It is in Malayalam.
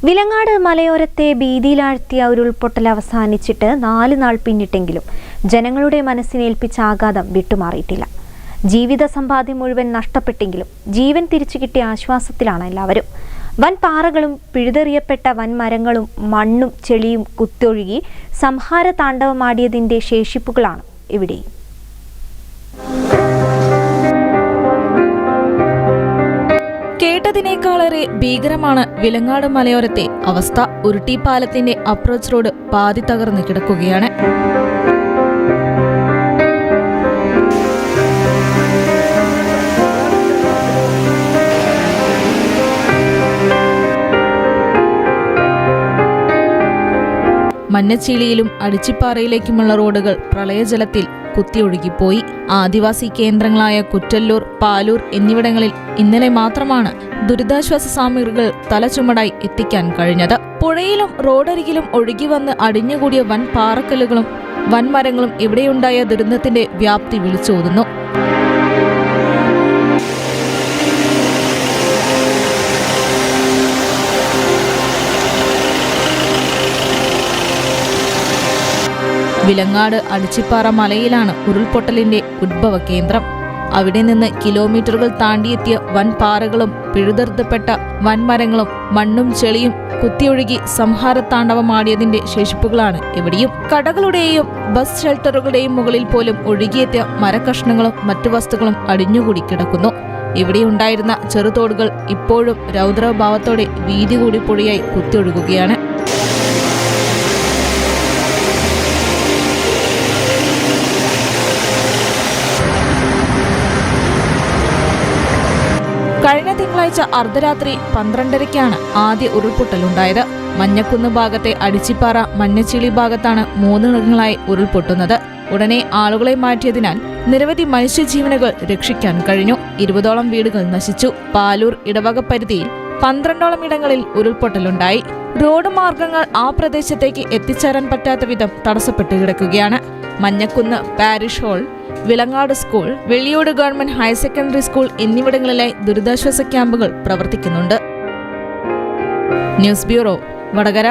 വിലങ്ങാട് മലയോരത്തെ ഭീതിയിലാഴ്ത്തിയ ഉരുൾപൊട്ടൽ അവസാനിച്ചിട്ട് 4 നാൾ പിന്നിട്ടെങ്കിലും ജനങ്ങളുടെ മനസ്സിനേൽപ്പിച്ച ആഘാതം വിട്ടുമാറിയിട്ടില്ല. ജീവിത സമ്പാദ്യം മുഴുവൻ നഷ്ടപ്പെട്ടെങ്കിലും ജീവൻ തിരിച്ചു കിട്ടിയ ആശ്വാസത്തിലാണ് എല്ലാവരും. വൻ പാറകളും പിഴുതെറിയപ്പെട്ട വൻമരങ്ങളും മണ്ണും ചെളിയും കുത്തൊഴുകി സംഹാര താണ്ഡവമാടിയതിന്റെ ശേഷിപ്പുകളാണ് ഇവിടെയും. കേട്ടതിനേക്കാളേറെ ഭീകരമാണ് വിലങ്ങാട് മലയോരത്തെ അവസ്ഥ. ഉരുട്ടിപ്പാലത്തിന്റെ അപ്രോച്ച് റോഡ് പാതി തകർന്ന് കിടക്കുകയാണ്. മഞ്ഞച്ചീളിയിലും അടിച്ചിപ്പാറയിലേക്കുമുള്ള റോഡുകൾ പ്രളയജലത്തിൽ കുത്തിയൊഴുകിപ്പോയി. ആദിവാസി കേന്ദ്രങ്ങളായ കുറ്റല്ലൂർ, പാലൂർ എന്നിവിടങ്ങളിൽ ഇന്നലെ മാത്രമാണ് ദുരിതാശ്വാസ സാമഗ്രികൾ തലചുമടായി എത്തിക്കാൻ കഴിഞ്ഞത്. പുഴയിലും റോഡരികിലും ഒഴുകിവന്ന് അടിഞ്ഞുകൂടിയ വൻ പാറക്കല്ലുകളും വൻമരങ്ങളും ഇവിടെയുണ്ടായ ദുരന്തത്തിന്റെ വ്യാപ്തി വിളിച്ചോതുന്നു. വിലങ്ങാട് അടിച്ചിപ്പാറ മലയിലാണ് ഉരുൾപൊട്ടലിന്റെ ഉദ്ഭവ കേന്ദ്രം. അവിടെ നിന്ന് കിലോമീറ്ററുകൾ താണ്ടിയെത്തിയ വൻ പാറകളും പിഴുതെറുത്തപ്പെട്ട വൻമരങ്ങളും മണ്ണും ചെളിയും കുത്തിയൊഴുകി സംഹാരത്താണ്ഡവമാടിയതിന്റെ ശേഷിപ്പുകളാണ് ഇവിടെയും. കടകളുടെയും ബസ് ഷെൽട്ടറുകളുടെയും മുകളിൽ പോലും ഒഴുകിയെത്തിയ മരക്കഷ്ണങ്ങളും മറ്റു വസ്തുക്കളും അടിഞ്ഞുകൂടി കിടക്കുന്നു. ഇവിടെയുണ്ടായിരുന്ന ചെറുതോടുകൾ ഇപ്പോഴും രൗദ്രഭാവത്തോടെ വീതി കൂടി പുഴയായി കുത്തിയൊഴുകുകയാണ്. കഴിഞ്ഞ തിങ്കളാഴ്ച അർദ്ധരാത്രി 12:30-ക്കാണ് ആദ്യ ഉരുൾപൊട്ടലുണ്ടായത്. മഞ്ഞക്കുന്ന് ഭാഗത്തെ അടിച്ചിപ്പാറ, മഞ്ഞച്ചിളി ഭാഗത്താണ് 3 ഇടങ്ങളായി ഉരുൾപൊട്ടുന്നത്. ഉടനെ ആളുകളെ മാറ്റിയതിനാൽ നിരവധി മനുഷ്യജീവനുകൾ രക്ഷിക്കാൻ കഴിഞ്ഞു. 20ഓളം വീടുകൾ നശിച്ചു. പാലൂർ ഇടവക പരിധിയിൽ 12ഓളം ഇടങ്ങളിൽ ഉരുൾപൊട്ടലുണ്ടായി. റോഡ് മാർഗങ്ങൾ ആ പ്രദേശത്തേക്ക് എത്തിച്ചേരാൻ പറ്റാത്ത വിധം തടസ്സപ്പെട്ടു കിടക്കുകയാണ്. Manjakkunnu parish hall, Vilangad school, Velliyode government higher secondary school എന്നിവിടങ്ങളിലായി ദുരിതാശ്വാസ ക്യാമ്പുകൾ പ്രവർത്തിക്കുന്നുണ്ട്. News bureau, Vadakara.